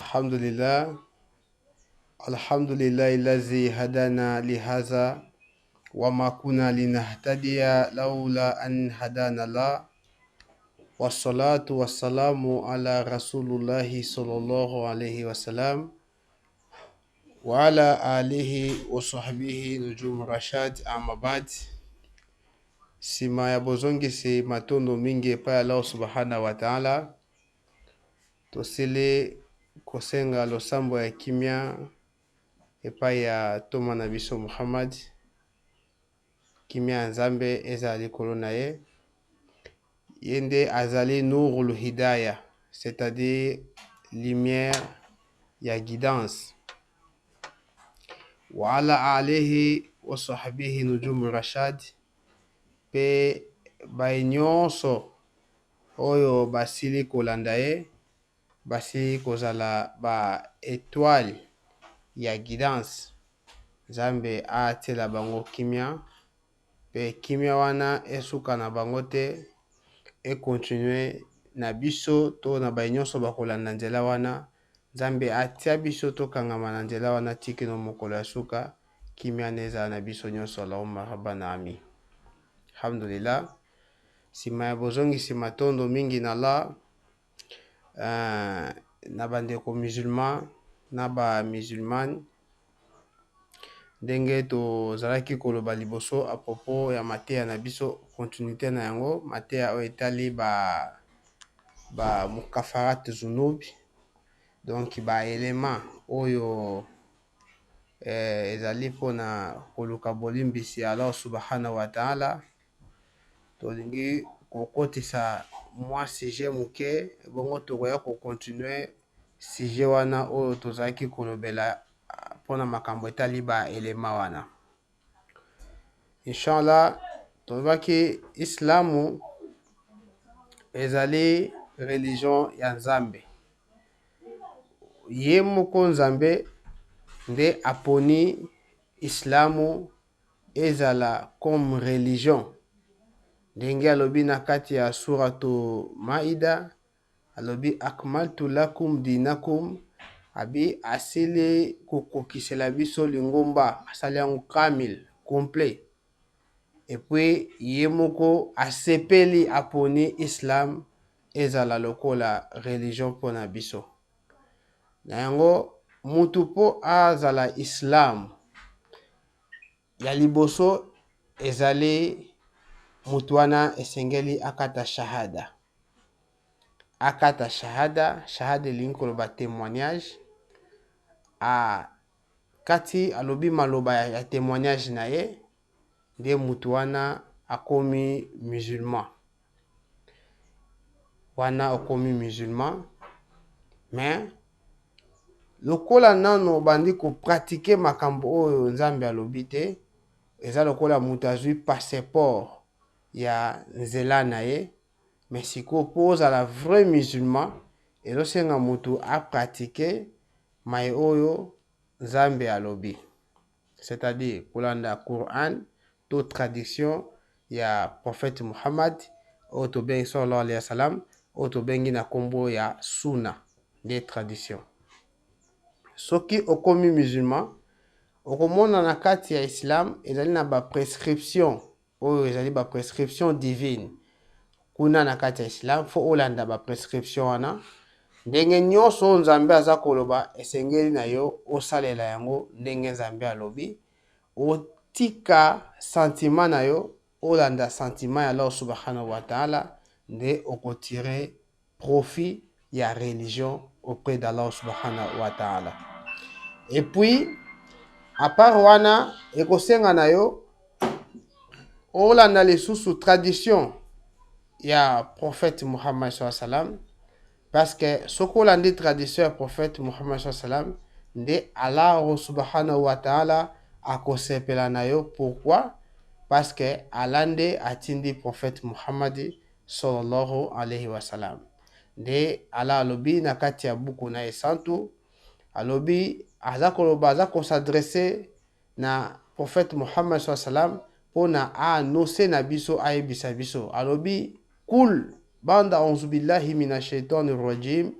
Alhamdulillah, Alhamdulillah الذي هدانا لهذا وما كنا لنهتدي لولا أن هدانا الله والصلاة والسلام على رسول الله صلى الله عليه وسلم وعلى آله وصحبه نجوم رشاد. أما بعد, sima ya bozongisi matondo mingi epai ya Allah subhanahu wa ta'ala, tosili kosenga losambo ya kimia epai ya toma na biso Muhammad, kimia ya Nzambe ezali likolo na ye. Yende azali nurul hidaya, c'est-à-dire lumière ya guidance. Wa ala alihi wa sahbihi nujum rashad, pe bai nyonso oyo basili kolanda ye, basili kozala ba étoile ya guidance. Nzambe atela bango kimia, pe kimia wana esuka na bango te, e continue na biso to na bai nyonso bakolanda nzela wana. Nzambe atia biso to kangama na nzela wana tiki no mokolo ya suka, kimia neza na biso nyonso. Allahumma rabbana amin. Alhamdulillah, sima ya bozongisi matondo mingi na Allah, na bandeko musulman na ba musulmane, ndenge tozalaki koloba liboso a propos ya mateya na biso, continuité na yango, mateya oyo etali ba mukafarat zunubi, donc ba élément oyo ezali pona koluka bolimbisi ya Allah subhanahu wa ta'ala. Tolingi kokotisa mwa sujet muke, bongo tokoya ko continue sujet wana oyo tozalaki kolobela pona makambo etali ba elema wana. Inshallah, tobaki islamu ezali religion ya Nzambe. Ye moko Nzambe nde aponi islamu ezala comme religion. Ndenge alobi na kati ya suratu Maida, alobi akmaltu lakum dinakum, abi asili kokokisela biso lingomba, asali yango kamil, complet. Et puis ye moko asepeli aponi islam ezala lokola religion pona biso. Na yango mutu po azala islam ya liboso ezali mutu wana esengeli akata shahada. Akata shahada, shahada elingi koloba témoignage. Kati alobi maloba ya témoignage na ye, nde mutu wana akomi musulman. Wana akomi musulman, mais lokola nano bandi ko pratiquer makambo oyo Nzambe alobi te, eza lokola mutu azwi passeport ya nzela na ye. Mais siko poza la vrai musulman, ezosenga mutu a pratiquer mai oyo Nzambe alobi, c'est-à-dire kolanda Quran to tradition ya prophète Muhammad oyo tobengi sallallahu alayhi wa sallam, oyo tobengi na kombo ya sunna, des traditions. Soki okomi musulman, okomona na kati ya islam ezali na ba prescription oyo ezali ba prescription divine. Kuna na kati ya islam fo olanda ba prescription wana, ndenge nyonso Nzambe aza koloba esengeli na yo osalela yango ndenge Nzambe alobi. Otika sentiment na yo, olanda sentiment ya Allah subhanahu wa ta'ala, nde okotire profit ya religion auprès d'Allah subhanahu wa ta'ala. Et puis à part wana ekosenga na yo olanda lisusu tradition ya prophète Muhammad sallallahu alayhi wa sallam, parce que soko olandi tradition ya prophète Muhammad sallallahu alayhi wa sallam, nde Allah subhanahu wa ta'ala akosepela na yo. Pourquoi? Parce que alande atindi prophète Muhammad sallallahu alayhi wa sallam. Nde Allah alobi na kati ya buku na esantu, alobi aza koloba, aza kosadresse na prophète Muhammad sallallahu alayhi wa sallam pona anonce na biso, ayebisa biso. Alobi kul banda auzu billahi minash shaitani rajim,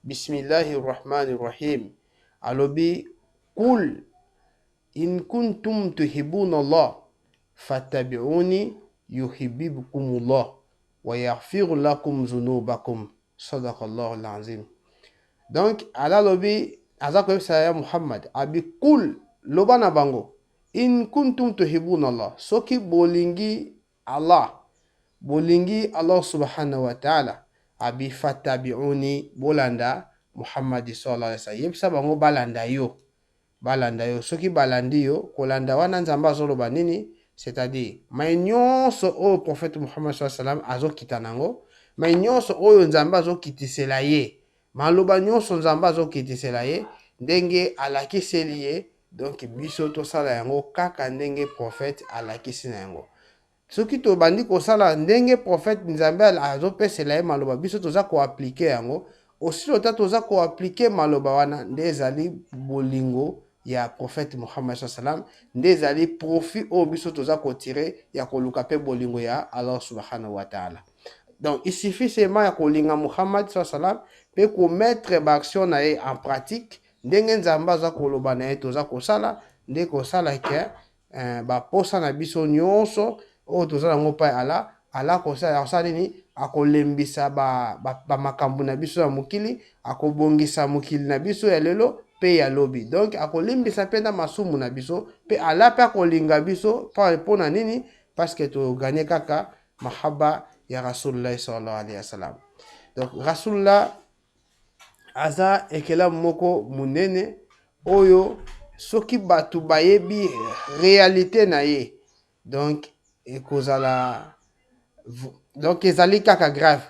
bismillahir rahmanir rahim alobi qul in kuntum tuhibbuna Allah fattabi'uni yuhibbukumullah wa yaghfir lakum dhunubakum sadaqallahu alazim. Donc ala lobi azako ya Muhammad abi kul loba na bango in kuntum tuhibbuna Allah soki bolingi Allah subhanahu wa ta'ala abi fattabi'uni bolanda Muhammad sallallahu alaihi wasallam yebisa bango balanda yo soki balandi yo kolanda wana nzamba azoloba nini, c'est-à-dire mai nyonso oyo prophète Muhammad sallallahu alaihi wasallam azokita nango, mai nyonso oyo nzamba azokitisela ye, maloba nyonso nzamba azokitisela ye ndenge alakiseli ye, donc biso tosala yango kaka ndenge prophète alakisi na yango. Soki tobandi kosala ndenge prophète nzambe azopesela ye maloba biso toza koaplike yango, aussi lota toza koaplike maloba wana nde ezali bolingo ya prophète Muhammad sallam, nde ezali profit oyo biso toza kotire ya koluka pe bolingo ya Allah subhanahu wa ta'ala. Donc il suffit seulement ya kolinga Muhammad sallam pe ko mettre ba action na ye en pratique ndenge nzamba za koloba na ye toza kosala nde kosala ke ba posa na biso nyonso oyo toza nango pa ala kosala nini akolembisa ba makambo na biso ya mokili, akobongisa mokili na biso ya lelo pe ya lobi. Donc akolimbisa pe na masumu na biso pe ala pe akolinga biso pona nini, parce que to gagner kaka mahaba ya Rasulullah sallallahu alaihi wasallam. Donc Rasulullah aza ekela moko munene oyo soki batu bayebi réalité na ye, donc ekozala donc ezali kaka grave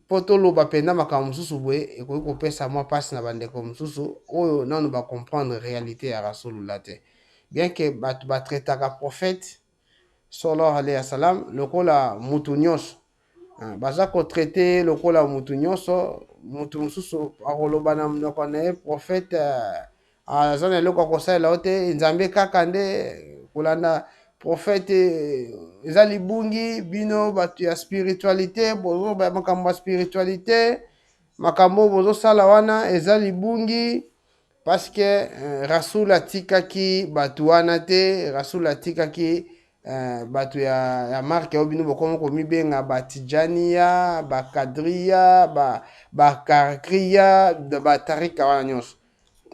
poto loba penda makambo mususu boye ekoki kopesa mwa pasi na bandeko mususu oyo nanu ba comprendre réalité ya Rasulullah te, bien que batu batretaka prophète sallallahu alayhi wa sallam lokola mutu nyonso baza kotraite lokola mutu nyonso, mutu mususu akoloba na monoko na ye prophète aza na eloko akosalela yo te, nzambe kaka nde kolanda prophète eza libungi, bino batu ya spiritualité bozo ba makambo ya spiritualité makambo bozo sala wana eza libungi, parce que Rasul atikaki batu wana te, Rasul atikaki batu ya marke oyo bino bokomo komibenga batijania bakadria bakarkria batarika wana nyonso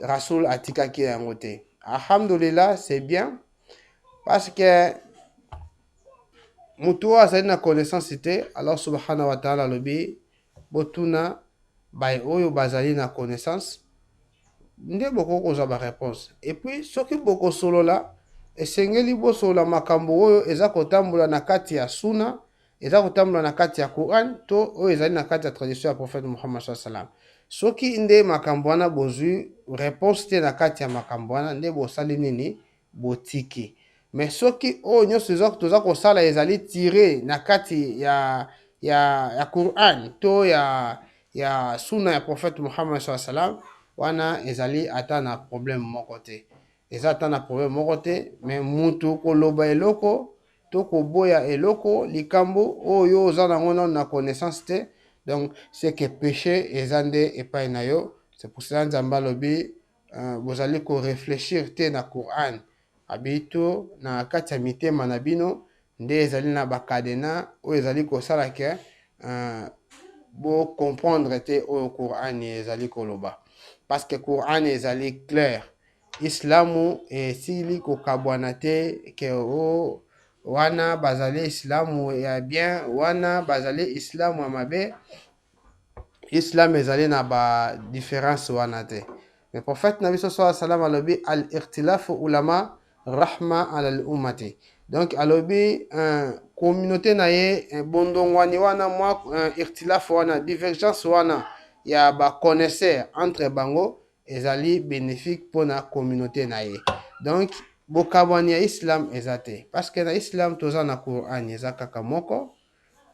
Rasul atikaki yango te. Alhamdulillah, c'est bien parce que mutu azali na connaissance te, Allah subhanahu wa ta'ala lobi botuna bay oyo bazali na connaissance nde boko kozwa ba réponse. Et puis soki boko solola esengeli bosola makambo oyo eza kotambola na kati ya suna, eza kotambola na kati ya Quran to oyo ezali na kati ya tradition ya prophète Muhammad sallallahu alaihi wasallam. Soki nde makambo wana bozwi réponse te na kati ya makambo wana nde bosali nini botiki. Mais soki oyo nyonso eza toza kosala ezali tiré na kati ya Quran to ya suna ya prophète Muhammad sallallahu alaihi wasallam, wana ezali ata na problème moko te, eza ata na problème moko te. Mais mutu koloba eloko to koboya eloko likambo oyo oza nango na connaissance te, donc c'est que péché eza nde epai na yo. C'est pour cela nzamba lobi bozali ko réfléchir te na Quran abito na kati ya mitema na bino nde ezali na bakadena oyo ezali kosala ke bo comprendre te oyo Quran ezali koloba, parce que Quran ezali clair. Islamu esili kokabwana te ke o wana bazali islamu ya bien wana bazali islamu ya mabe. Islam ezali na ba différence wana te. Mais prophète nabi sallallahu alayhi wa sallam alobi al-ikhtilafu ulama rahma ala al-ummati. Donc alobi communauté na ye bondongwani wana mwa ikhtilafu wana divergence wana ya ba connaisseur entre bango ezali bénéfique pour la communauté na ye. Donc bokabwani ya Islam ezate, parce que na Islam toza na Quran eza kaka moko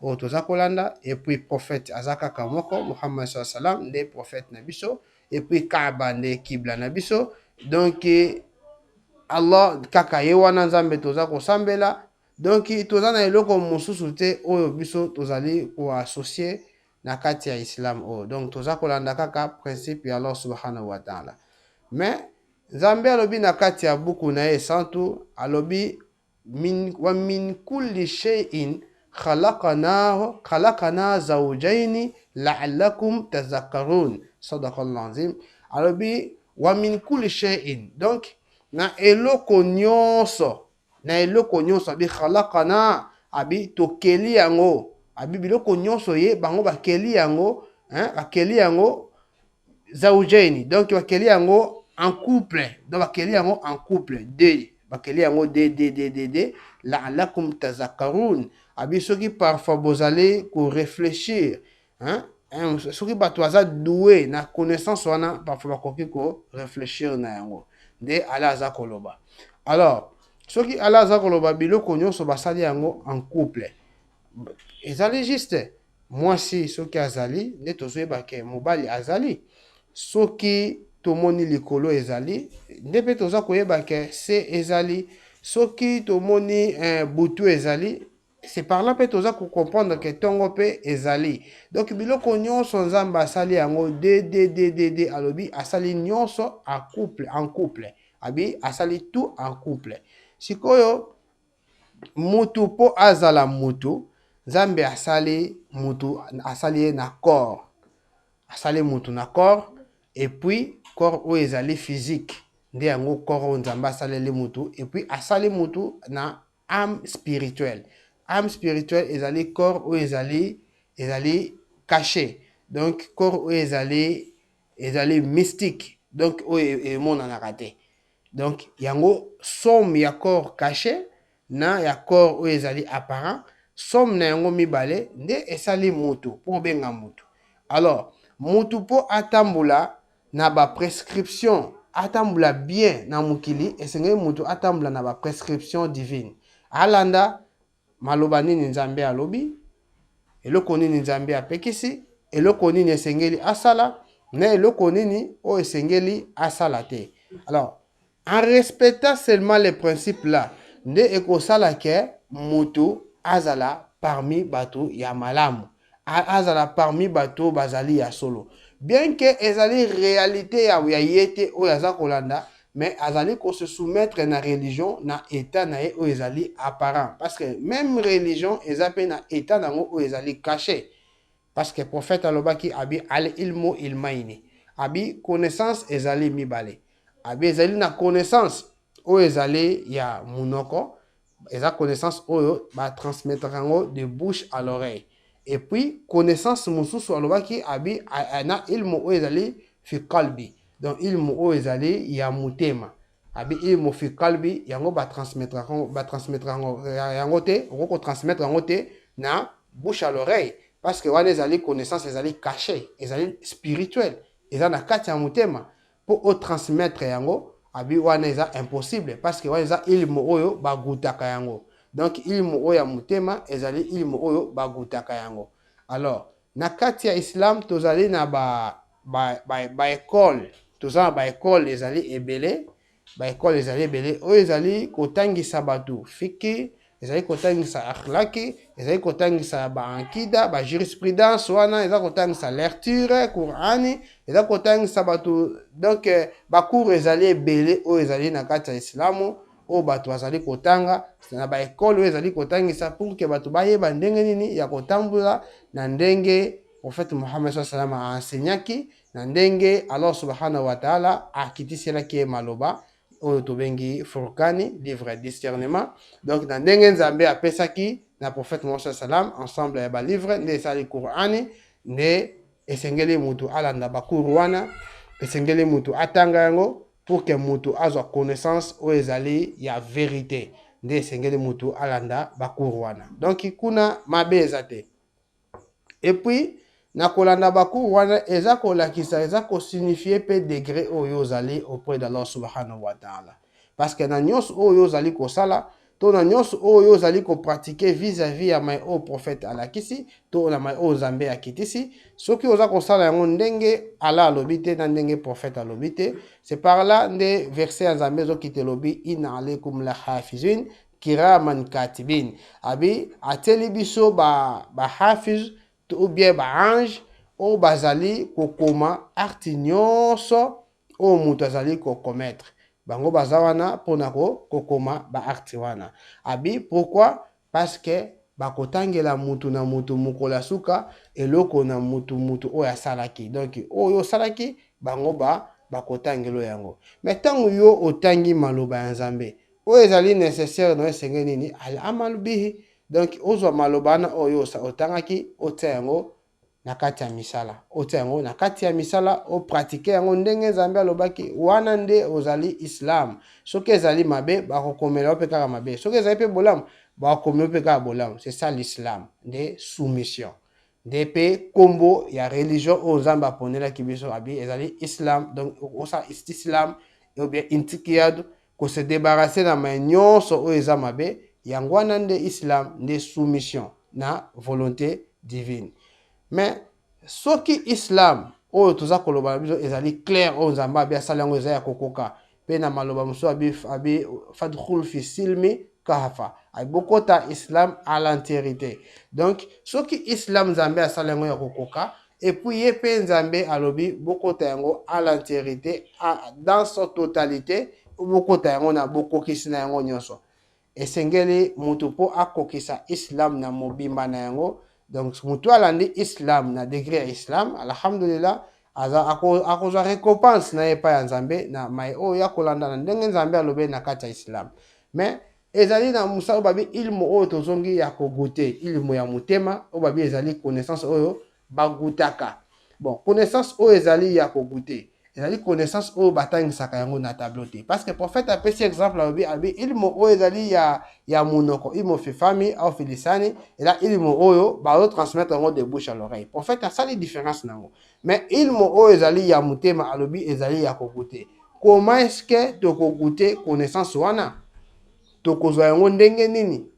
o toza kolanda, et puis prophète azaka kamoko Muhammad sallallahu alaihi wasallam nde prophète na biso, et puis Kaaba nde kibla na biso. Donc Allah kaka ye wana nzambe toza kosambela, donc toza na eloko mosusu te oyo biso tozali ko associer na kati ya islam oyo. Donc toza kolanda kaka principe ya Allah subhanahu wa ta'ala. Mais Nzambe alobi na kati ya buku na ye santu alobi wa min kulli shay'in khalaqana zawjaini la'allakum tazakkarun. Sadaqallahu azim. Alobi wa min kulli shay'in. Donc na eloko nyonso abi khalaqana abi tokeli yango abi biloko nyonso ye bango bakeli yango bakeli yango zawjaini. Donc bakeli yango en couple. Donc bakeli yango en couple deux bakeli yango de la'allakum tazakkarun. Abi soki parfois bozali ko réfléchir soki bato aza doué na connaissance wana parfois bakoki ko réfléchir na yango nde ala aza koloba. Alors soki ala aza koloba biloko nyonso basali yango en couple ezali juste mwasi soki azali nde tozoyeba ke mobali azali, soki tomoni likolo ezali nde pe toza koyeba ke se ezali, soki tomoni butu ezali c'est par là pe toza ko comprendre que tongo pe ezali. Donc biloko nyonso Nzambe asali yango de alobi asali nyonso en couple abi asali tout en couple. Sikoyo mutu po azala mutu Nzambe asali mutu asali na corps, asali mutu na corps, et puis corps o ezali physique nde yango corps Nzambe asali le mutu, et puis asali mutu na âme spirituelle. Âme spirituelle ezali corps ou ezali caché. Donc corps ou ezali mystique. Donc ou mon en raté. Donc yango somme ya corps caché na ya corps ou ezali apparent. Somme na yango mibale nde esali mutu pour benga mutu. Alors mutu po atambula na ba prescription, atambula bien na mukili esenge mutu atambula na ba prescription divine. Alanda maloba nini Nzambe alobi, eloko nini Nzambe apekisi, eloko nini esengeli asala, na eloko nini o esengeli asala te. Alors, en respectant seulement les principes là, nde ekosala ke mutu azala parmi bato ya malamu, azala parmi bato bazali ya solo. Bien que ezali réalité ya yete o yaza kolanda, mais azali ko se soumettre na religion na état na ye o ezali apparent, parce que même religion ezape na état nango o ezali caché, parce que prophète alobaki abi al ilmu ilmaini, abi connaissance ezali mibale, abi ezali na connaissance o ezali ya munoko, eza connaissance oyo ba transmettre yango de bouche à l'oreille, et puis connaissance mususu alobaki abi na ilmu o ezali fi qalbi. Donc ilmu o ezali ya mutema abi ilmu fi qalbi yango ba transmettre yango te ko transmettre yango te na bouche à l'oreille, parce que wana ezali connaissance ezali caché, ezali spirituel, ezali na kati ya mutema po o transmettre yango abi wana eza impossible, parce que wana eza ilmu oyo bagutaka yango. Donc ilmu oyo ya mutema ezali ilmu oyo bagutaka yango. Alors na kati ya islam tozali na ba école, toza ba école ezali ebele, ba école ezali ebele oyo ezali kotangisa bato fiki, ezali kotangisa akhlaki, ezali kotangisa ba ankida, ba jurisprudence wana ezali kotangisa lecture Qur'ani, ezali kotangisa bato. Donc ba cours ezali ebele oyo ezali na kati ya islamu o bato azali kotanga na ba école oyo ezali kotangisa pour que bato bayeba ndenge nini ya kotambula na ndenge prophète Muhammad sallallahu alayhi wa sallam enseignaki, na ndenge Allah subhanahu wa ta'ala akitiselaki maloba oyo tobengi Furqani, livre discernement. Donc na ndenge Nzambe apesaki na prophète Muhammad sallallahu alayhi wa sallam ensemble ya ba livre nde esali Qur'ani, nde esengeli mutu alanda ba cours wana, esengeli mutu atanga yango pour que mutu azwa connaissance oyo ezali ya vérité, nde esengeli mutu alanda ba cours wana. Donc kuna mabe eza te. Et puis na kolanda baku wana eza kolakisa, eza ko signifier pe degré oyo ozali auprès d'Allah subhanahu wa ta'ala, parce que na nyonso oyo ozali kosala to na nyonso oyo ozali ko pratiquer vis-à-vis ya mai o prophète alakisi to na mai o Nzambe akitisi, soki oza kosala yango ndenge ala alobi te na ndenge prophète alobi te, c'est par là nde verset ya Nzambe ezokite lobi inna alaykum la hafizin kiraman katibin, abi ateli biso ba hafiz ou bien ange oyo bazali kokoma acte nyonso oyo moto azali kokommettre. Bango baza wana mpona kokoma baacte wana. Abi pourquoi? Parce que bakotangela mutu na mutu mokolo ya suka eloko na mutu oyo asalaki. Donc oyo osalaki bango bakotangela yango. Mais ntango yo otangi maloba ya Nzambe oyo ezali nécessaire na esenge nini amalu bihi. Donc ozwa maloba wana oyo otangaki otia yango na kati ya misala, otia yango na kati ya misala o pratique yango ndenge Nzambe alobaki, wana nde ozali Islam. Soki ezali mabe bakokomela pe kaka mabe, soki ezali pe bolamu bakokomela pe kaka bolamu. C'est ça l'Islam, de soumission. De pe kombo ya religion o Nzambe aponelaki biso abi ezali Islam. Donc osa Islam ou bien intikiyadu ko se débarrasser na ma nyonso o eza mabe, yango wana nde Islam, de soumission na volonté divine. Mais soki Islam oyo toza koloba na biso ezali clair oyo Nzambe abi asala yango eza ya kokoka pe na maloba mosusu abi fadkhul fi silmi kahafa, bokota Islam à l'entièreté. Donc soki Islam Nzambe asala yango ya kokoka et puis ye pe Nzambe alobi bokota yango à l'entièreté, dans sa totalité, bokota yango na bokokisi na yango nyonso. Esengeli mutu po akokisa Islam na mobimba na yango. Donc mutu alandi Islam na degré ya Islam, alhamdulillah akozwa récompense na epai ya Nzambe na mai oyo ya kolanda na ndenge Nzambe alobi na kati ya Islam. Mais ezali na musala babi ilmu oyo tozongi ya kogute, ilmu ya mutema oyo babi ezali connaissance oyo bagutaka. Bon, connaissance oyo ezali ya kogute, ezali connaissance oyo batangisaka yango na tableau te. Parce que prophète apesi exemple abi ilmu oyo ezali ya munoko, ilmu fi fami au fi lisani, et là ilmu oyo ba transmettre yango de bouche à l'oreille. Prophète asali différence nango. Mais ilmu oyo ezali ya mutema alobi ezali ya kogute. Comment est-ce que tokogute connaissance wana? Tokozwa yango ndenge nini?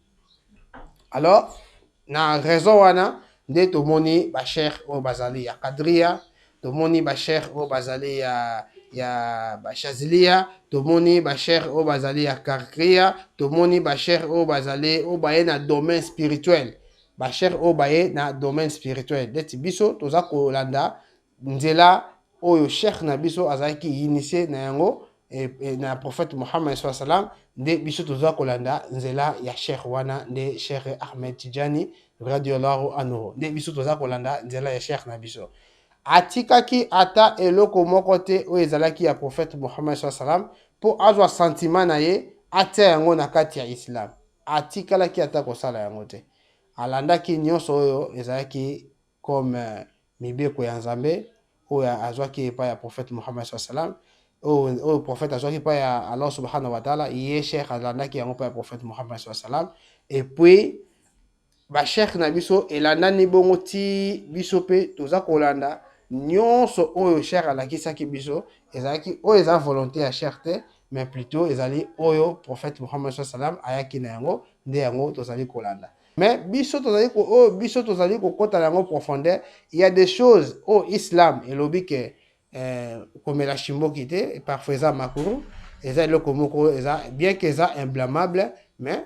Alors na raison wana nde tomoni ba cheikh oyo bazali ya Kadria, tomoni ba cheikh oyo bazali ya ba Shazilia, tomoni ba cheikh oyo bazali ya Karkria, tomoni ba cheikh oyo bazali oyo baye na domaine spirituel, ba cheikh oyo baye na domaine spirituel. Deti biso toza kolanda nzela oyo cheikh na biso azalaki initié na yango na prophète Muhammad sallallahu alayhi wa sallam, nde biso toza kolanda nzela ya cheikh wana nde Cheikh Ahmed Tijani radiyallahu anhu, nde biso toza kolanda nzela ya cheikh na biso. Atikaki ata eloko moko te oyo ezalaki ya prophète Muhammad sallallahu alayhi wa sallam po azwa sentiment na ye atia yango na kati ya Islam. Atikalaki ata kosala yango te, alandaki nyonso oyo ezalaki comme mibeko ya Nzambe oyo azwaki epai ya prophète Muhammad sallallahu alayhi wa sallam, oyo prophète azwaki epai ya Allah subhanahu wa ta'ala, ye cheikh alandaki yango epai ya prophète Muhammad sallallahu alayhi wa sallam. Et puis ba cheikh na biso elandani bongo ti biso pe toza kolanda nyonso oyo cheikh alakisaki biso, ezalaki oyo eza volonté ya cheikh te, mais plutôt ezali oyo prophète Muhammad sallallahu alayhi wa sallam ayaki na yango, nde yango tozali kolanda. Mais biso tozali kokota yango profondeur. Il y a des choses au Islam elobi ke komela shimboki te, parfois eza makuru, eza eloko moko eza bien que eza imblâmable, mais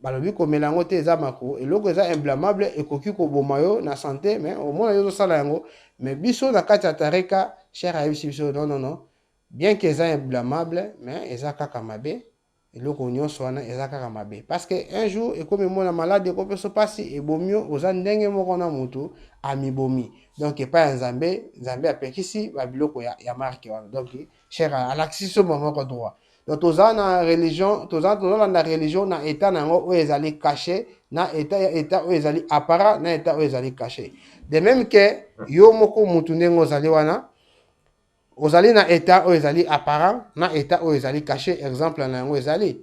balobi komela yango te eza makuru, eloko eza imblâmable ekoki koboma yo na santé, mais au moins yo sala yango. Mais biso na kati ya tareka cheikh ayebisi biso non, bien que eza imblâmable, mais eza kaka mabe, eloko nyonso wana eza kaka mabe. Parce que un jour ekomi mona malade ekomi so pasi ebomio oza ndenge moko na mutu amibomi. Donc epai ya Nzambe apekisi babiloko ya marke wana. Donc cheikh alakisi so moko droit. Donc toza na religion, toza na religion na état nango oyo ezali caché, na état oyo ezali apparent, na état oyo ezali caché. De même que yo moko mutu ndenge ozali wana, ozali na état oyo ezali apparent, na état oyo ezali caché. Exemple na yango ezali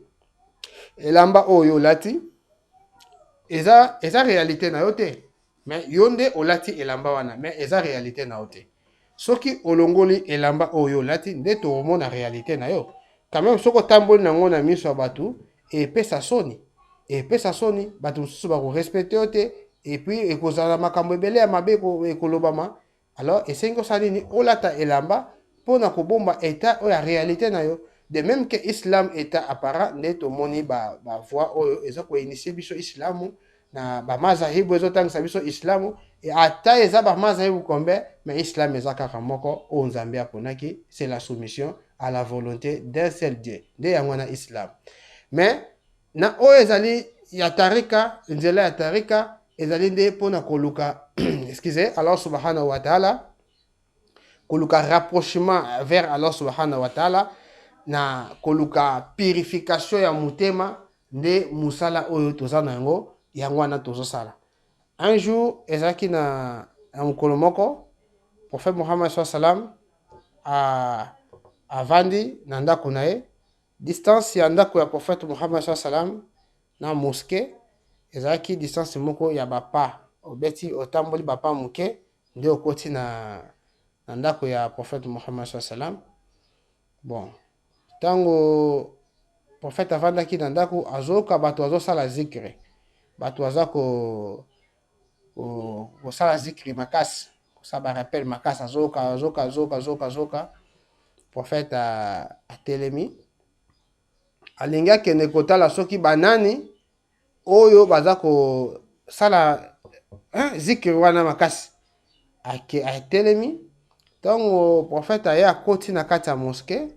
elamba oyo olati eza réalité na yo te, mais yo nde olati elamba wana, mais eza réalité na yo te. Soki olongoli elamba oyo olati nde tomona réalité na yo. Quand même soko tamboli nango na miso ya batu epesa soni, batu mosusu bakorespecte yo te, et puis ekozala makambo ebele ya mabe ekolobama. Alors esengi osala nini? Olata elamba mpona kobomba état oyo ya réalité na yo. De même que Islam état apparent nde tomoni ba voix oyo eza koinitie biso Islamu na bamazahibu ezotangisa biso islamu ata eza bamazahibu kombe mais islam eza kaka moko oyo nzambe aponaki, c'est la soumission à la volonté d'un seul Dieu nde yango na islam. Mais na oyo ezali ya tarika, nzela ya tarika ezali nde mpona koluka excusez, Allah subhanahu wa ta'ala, koluka rapprochement vers Allah subhanahu wa ta'ala, na koluka purification ya mutema nde musala oyo toza na yango yango wana tozosala. Un jour ezalaki na mokolo moko prophète Muhammad sallam avandi na ndako na ye. Distance ya ndako ya prophète Muhammad sallam na mosquée ezalaki distance moko ya bapa, obeti otamboli bapa muke nde okoti na ndako ya prophète Muhammad sallam. Bon, tango prophète avandaki na ndako azoka bato azosala zikri, bato aza kosala zikri makasi, kosaba rappel makasi, azoka prophète atelemi alingi akende kotala soki banani oyo baza kosala zikri wana makasi. Atelemi tango prophète aye akoti na kati ya mosquée,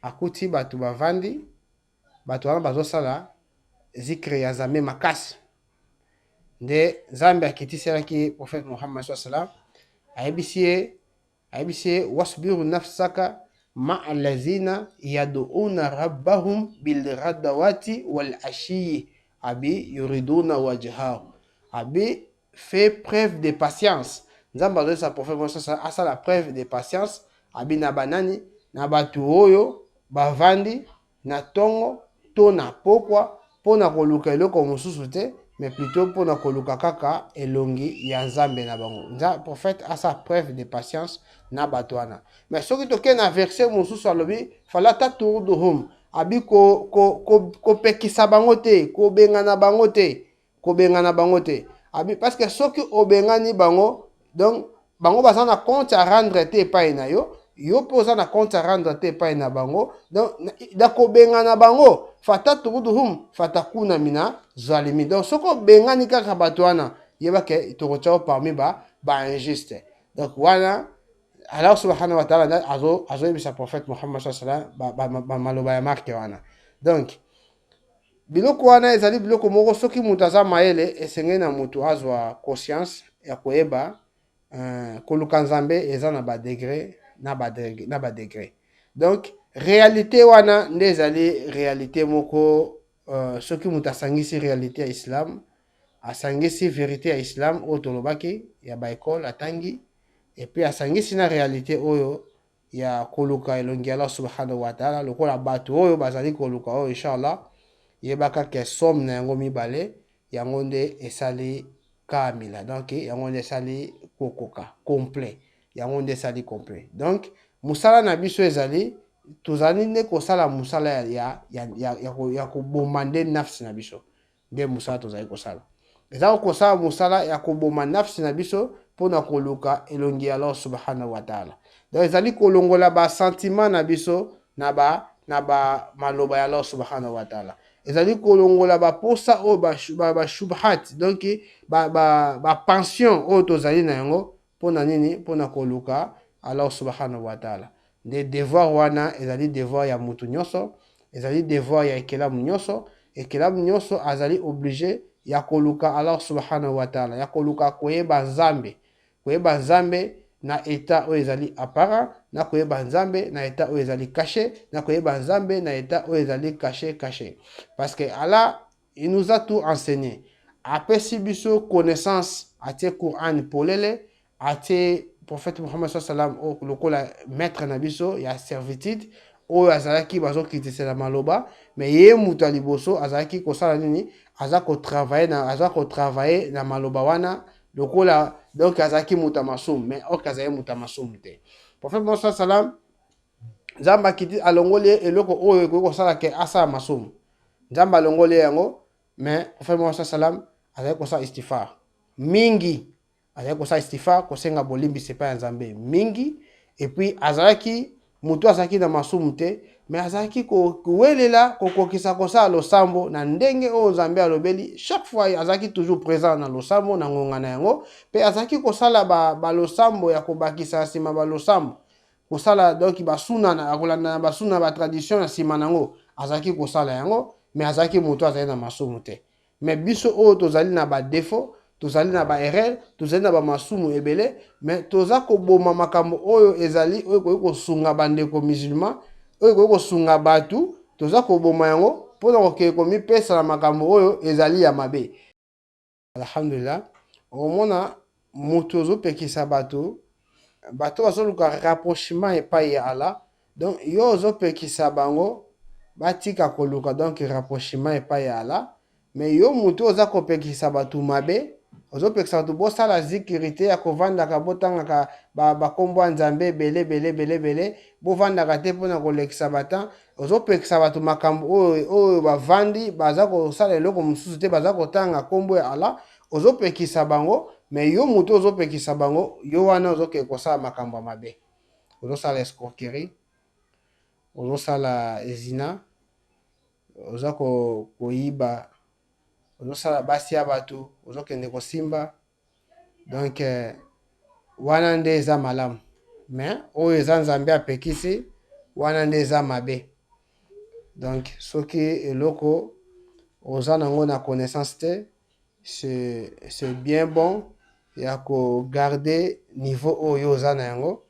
akuti bato bavandi, bato wana bazosala zikri ya Nzambe makasi. Nde Nzambe akitiselaki prophète Muhammad sallam ayebisi ye wasbiru nafsaka ma allazina yaduuna rabbahum bilghadawati wal ashiyi abi yuriduna wajhahu. Abi fait preuve de patience. Nzambe azolisa prophète Muhammad sallam asala preuve de patience abi na banani na bato oyo bavandi na tongo to na pokwa pona koluka eloko mosusu te, mais plutôt pona koluka kaka elongi ya Nzambe na bango. Prophète asa preuve de patience na bato wana. Mais soki toke na verset mosusu alobi fala taturduhum abi ko pekisa bango te, ko bengana bango te, abi parce que soki obengani bango, donc bango baza na compte à rendre te epai na yo, yo poza na compte à rendre te epai na bango, donc dako bengana bango fataturuduhum fatakuna mina zalimi. Donc soko bengani kaka bato wana yebake tokotia parmi ba injuste. Donc wana Allah subhanahu wa ta'ala azo yebisa prophète Muhammad sallallahu alaihi wasallam maloba ya marke wana. Donc biloko wana ezali biloko moko soki mutu aza mayele esengeli na mutu azwa conscience ya koyeba koluka Nzambe eza na ba degré na ba degré. Donc réalité wana nde ezali réalité moko soki mutu asangisi réalité ya islam, asangisi vérité ya islam oyo tolobaki ya ba école atangi, et puis asangisi na réalité oyo ya koluka elongi Allah subhanahu wa ta'ala lokola bato oyo bazali koluka oyo inshallah yebaka ke somme na yango mibale yango nde esali kamila. Donc yango nde esali kokoka complet, yango nde esali complet. Donc musala na biso ezali tozali nde kosala musala ya koboma nde nafsi na biso, nde musala tozali kosala. Eza kosala musala ya koboma nafsi na biso mpona koluka elongi ya Allah subhanahu wa ta'ala. Donc ezali kolongola ba sentiment na biso na ba maloba ya Allah subhanahu wa ta'ala. Ezali kolongola ba posa o ba shubhat, donc ba pension o tozali na yango mpona nini, mpona koluka Allah subhanahu wa ta'ala. Nde devoir wana ezali devoir ya mutu nyonso, ezali devoir ya ekelamu nyonso. Ekelamu nyonso azali obligé ya koluka Allah subhanahu wa ta'ala, ya koluka koyeba Nzambe na état oyo ezali apparent, na koyeba Nzambe na état oyo ezali caché, na koyeba Nzambe na état oyo ezali caché. Parce que Allah, il nous a tout enseigné. Apesi biso connaissance atie Quran polele, atie prophète Muhammad sallam lokola maître na biso ya servitude oyo azalaki bazokritisela maloba, mais ye mutu liboso azalaki kosala nini, aza kotravailler na maloba wana lokola, donc azalaki mutu masumu, mais oyo azali mutu masumu te. Prophète Muhammad sallam Nzambe akiti alongoli eloko oyo ekoki kosala ke asala masumu, Nzambe alongoli yango, mais prophète Muhammad sallam azali kosala istighfar mingi, azali kosala istighfar kosenga bolimbisi epai ya Nzambe mingi, et puis azalaki mutu azalaki na masumu te, mais azalaki kowelela kokokisa kosala losambo na ndenge oyo Nzambe alobeli. Chaque fois azalaki toujours présent na losambo na ngonga na yango, pe azalaki kosala losambo ya kobakisa nsima losambo, kosala donc basuna na kolanda na basuna ba tradition na nsima nango, azalaki kosala yango, mais azalaki moto azali na masumu te. Mais biso oyo tozali na ba défaut, tozali na ba erreur, tozali na ba masumu ebele, mais toza koboma makambo oyo ezali oyo kosunga bandeko musulman, oyo kosunga batu, toza koboma yango mpona kokende komipesa na makambo oyo ezali ya mabe. Alhamdulillah, omona moto ozopekisa bato bazoluka rapprochement epai ya Allah, donc yo ozopekisa bango batika koluka donc rapprochement epai ya Allah, mais yo moto oza kopekisa bato mabe, ozopekisa bato bosala zikirite ya kovandaka botangaka bakombo ya Nzambe bele bovandaka te mpona kolekisa batan, ozopekisa bato makambo oyo bavandi baza kosala eloko mosusu te, baza kotanga kombo ya Allah, ozopekisa bango, mais yo moto ozopekisa bango, yo wana ozoke kosala makambo ya mabe, ozosala escroquerie, ozosala zina, oza koyiba, ozosala basi ya bato, ozokende kosimba. Donc wana nde eza malamu, mais oyo eza Nzambe apekisi wana nde eza mabe. Donc soki eloko oza nango na connaissance te, c'est bien bon ya ko garder niveau oyo oza na yango,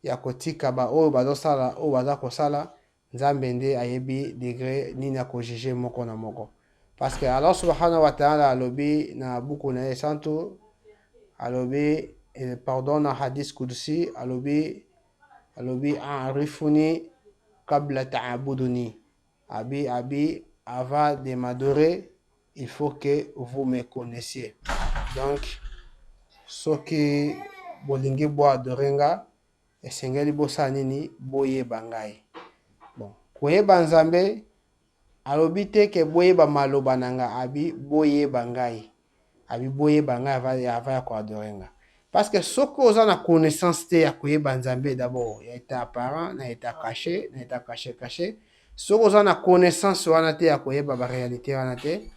ya kotika ba oyo bazosala oyo baza kosala, Nzambe nde ayebi degré nini ya kojuge moko na moko. Parce que Allah subhanahu wa ta'ala alobi na buku na ye santo, alobi pardon na hadith kudusi, alobi arifuni kabla ta'abuduni, abi avant de m'adorer, il faut que vous me connaissiez. Donc soki bolingi bo adorenga, esengeli bosala nini? Boyeba ngai. Bon, koyeba Nzambe alobi te ke boyeba maloba nanga, abi boyeba ngai, ava ya koadorenga. Parce que soki oza na connaissance te ya koyeba Nzambe, d'abord ya état apparent na état caché, na état caché. Soki oza na connaissance wana te ya koyeba ba réalité wana te,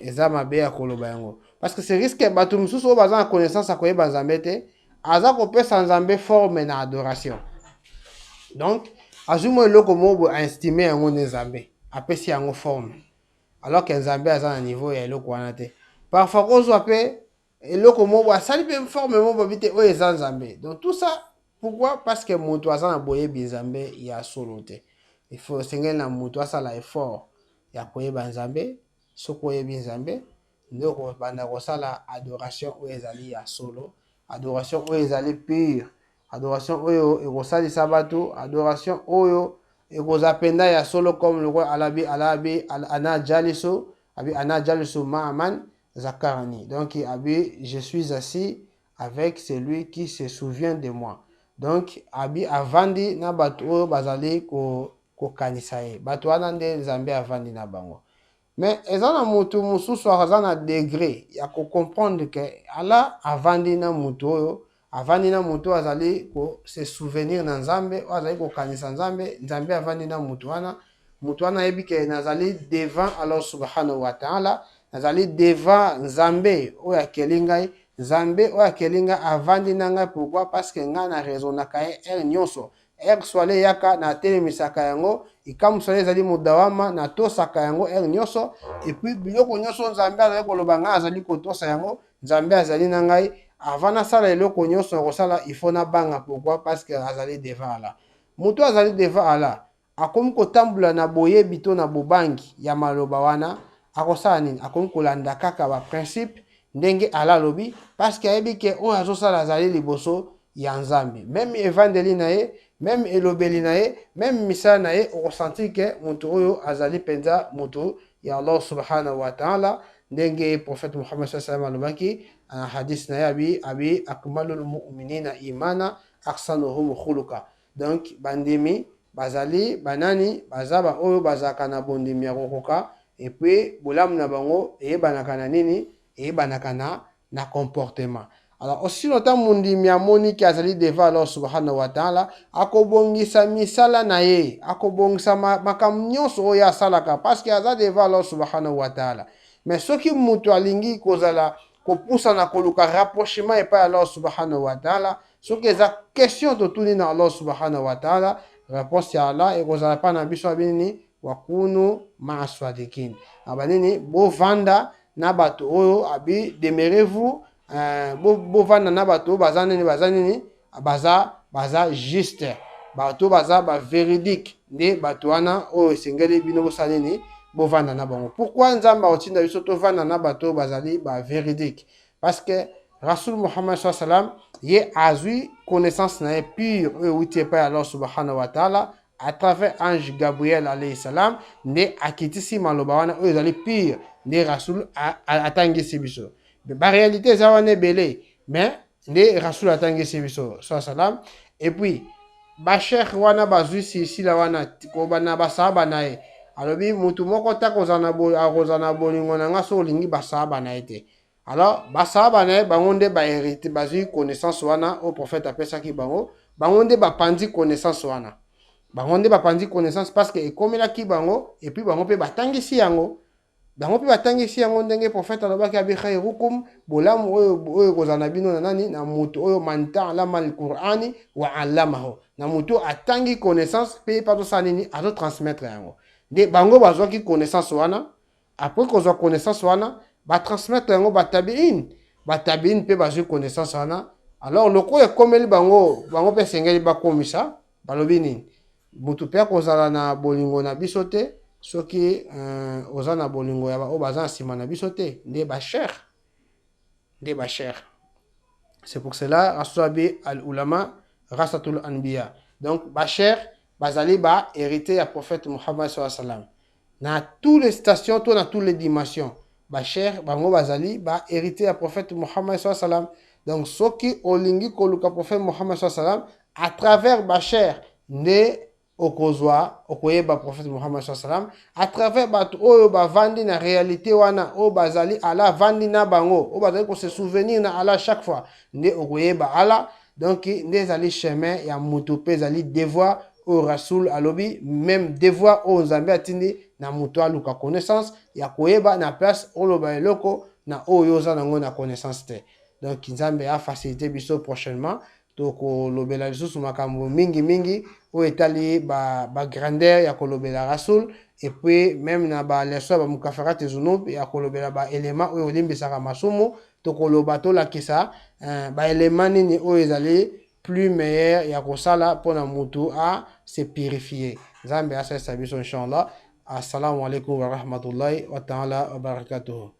eza mabe ya koloba yango. Parce que c'est risque bato mosusu oyo baza na connaissance ya koyeba Nzambe te, aza kopesa Nzambe forme na adoration. Donc azwi mo eloko moko aestime yango nde Nzambe, apesi yango forme, alors que Nzambe aza na niveau ya eloko wana te. Parfois kozwa pe eloko moko asali pe forme moko bite oyo eza Nzambe. Donc tout ça, pourquoi? Parce que moto aza na boyebi Nzambe ya solo te. Il faut sengeli na moto asala effort ya koyeba Nzambe. Soki oyebi Nzambe, nde okobanda kosala adoration oyo ezali ya solo, adoration oyo ezali pure, adoration oyo ekosalisa bato, adoration oyo ekozapenda ya solo, comme le roi alabi ana jalisu ma'aman zakarani. Donc abi je suis assis avec celui qui se souvient de moi. Donc abi avandi na bato oyo bazali kokanisa ye, bato wana nde Nzambe avandi na bango. Mais eza na moto mosusu aza na degré ya comprendre que Allah avandi na moto oyo, avandi na moto azali se souvenir na Nzambe, azali kokanisa Nzambe, Nzambe avandi na moto wana yebi ke nazali devant Allah subhanahu wa ta'ala, nazali devant Nzambe oyo akeli ngai, Nzambe oyo akeli ngai avandi na ngai. Pourquoi? Parce que ngai na raisonnaka ye nyonso, swale yaka na telemisaka yango, ikamu swale ezali modawama na tosaka yango nyonso, et puis biloko nyonso Nzambe azali koloba ngai azali kotosa yango, Nzambe azali na ngai. Avant nasala eloko nyonso nakosala, il faut na banga. Pourquoi? Parce que azali devant Allah. Moto azali devant Allah, akomi kotambola na boyebi to na bobangi ya maloba wana, akosala nini? Akomi kolanda kaka ba principe ndenge Allah lobi, parce que ayebi ke oyo azosala azali liboso ya Nzambe. Même evangeli na ye, même elobeli na ye, même misala na ye, okosentir ke moto oyo azali penza moto ya Allah subhanahu wa ta'ala, ndenge prophète Muhammad sallallahu alaihi wasallam alobaki na hadith na ye, abi akmalul mu'minina imana ahsanuhum khuluqa. Donc bandimi bazali banani bazaba oyo bazaka na bondimi ya kokoka, et puis bolamu na bango eyebanaka na nini? Eyebanaka na comportement. Alors aussi longtemps mundimi amoni ki azali devant Allah subhanahu wa ta'ala akobongisa misala na ye akobongisa makambo nyonso oyo asalaka parce que aza devant Allah subhanahu wa ta'ala. Mais soki mutu alingi kozala kopusana koluka rapprochement epai ya Allah subhanahu wa ta'ala, soki eza question totuni na Allah subhanahu wa ta'ala, réponse ya Allah ekozala pa na biso abini wakunu ma'aswadikin. Abanini bovanda na bato oyo abi demeurez-vous bovanda na bato baza nini baza juste bato baza ba véridique nde bato wana oyo esengeli bino bosala nini bovanda na bango. Pourquoi nzambe aotinda biso tovanda na bato bazali ba véridique? Parce que Rasul Muhammad sallallahu alayhi wa sallam ye azwi connaissance na ye pure oyo wuti epai ya Allah subhanahu wa ta'ala à travers ange Gabriel alayhi salam nde akitisi maloba wana oyo ezali pure nde Rasul atangisi biso. Ba réalité eza wana ebele mais nde Rasul atangisi biso sallallahu alayhi wa sallam. Et puis ba cheikh wana bazwi sila wana kobana basahaba na ye alobi mutu moko ta kozana bolingo na nga so olingi basahaba na ye te. Alors basahaba na ye bango nde bahérité bazwi connaissance wana au prophète apesaki bango nde bapandi connaissance wana bango nde bapandi connaissance parce que ekomelaki bango et puis bango mpe batangisi yango ndenge prophète alobaki abi khairukum bolamu oyo kozana bino na nani na mutu oyo man ta'allama al-Qur'ani wa 'allamahu na mutu atangi connaissance pe pa tosala nini azo transmettre yango nde bango bazwaki connaissance wana après kozwa connaissance wana batransmettre yango batabiin pe bazwi connaissance wana. Alors lokola ekomeli bango mpe esengeli bakomisa balobi nini mutu mpe akozala na bolingo na biso te soki oza na bolingo ya oyo baza na nsima na biso te nde basheikh. C'est pour cela rasul al-ulama rasatul anbiya. Donc basheikh bazali ba hérité ya prophète Muhammad sallallahu alayhi wa sallam na toutes les stations to na toutes les dimensions. Basheikh bango bazali ba hérité ya prophète Muhammad sallallahu alayhi wa sallam. Donc soki olingi koluka prophète Muhammad sallallahu alayhi wa sallam à travers basheikh nde okozwa okoyeba prophète Muhammad sallallahu alayhi wa sallam à travers bato oyo bavandi na réalité wana oyo bazali ala vandi na bango oyo bazali ko se souvenir na ala chaque fois nde okoyeba ala. Donc nde ezali chemin ya mutu pe ezali devoir oyo Rasul alobi même devoir oyo nzambe atindi na mutu aluka connaissance ya koyeba na place oloba eloko na oyo oza nango na connaissance te. Donc nzambe a facilité biso prochainement tokolobela lisusu makambo mingi oyo etali ba grandeur ya kolobela Rasul et puis même na ba leso ba mukafarate zunub ya kolobela ba élément oyo olimbisaka masumu tokoloba tolakisa ba élément nini oyo ezali plus meilleur ya kosala mpona mutu a se purifier. Nzambe asalisa biso inshallah. Assalamu alaikum wa rahmatullahi wa ta'ala wa barakatuhu.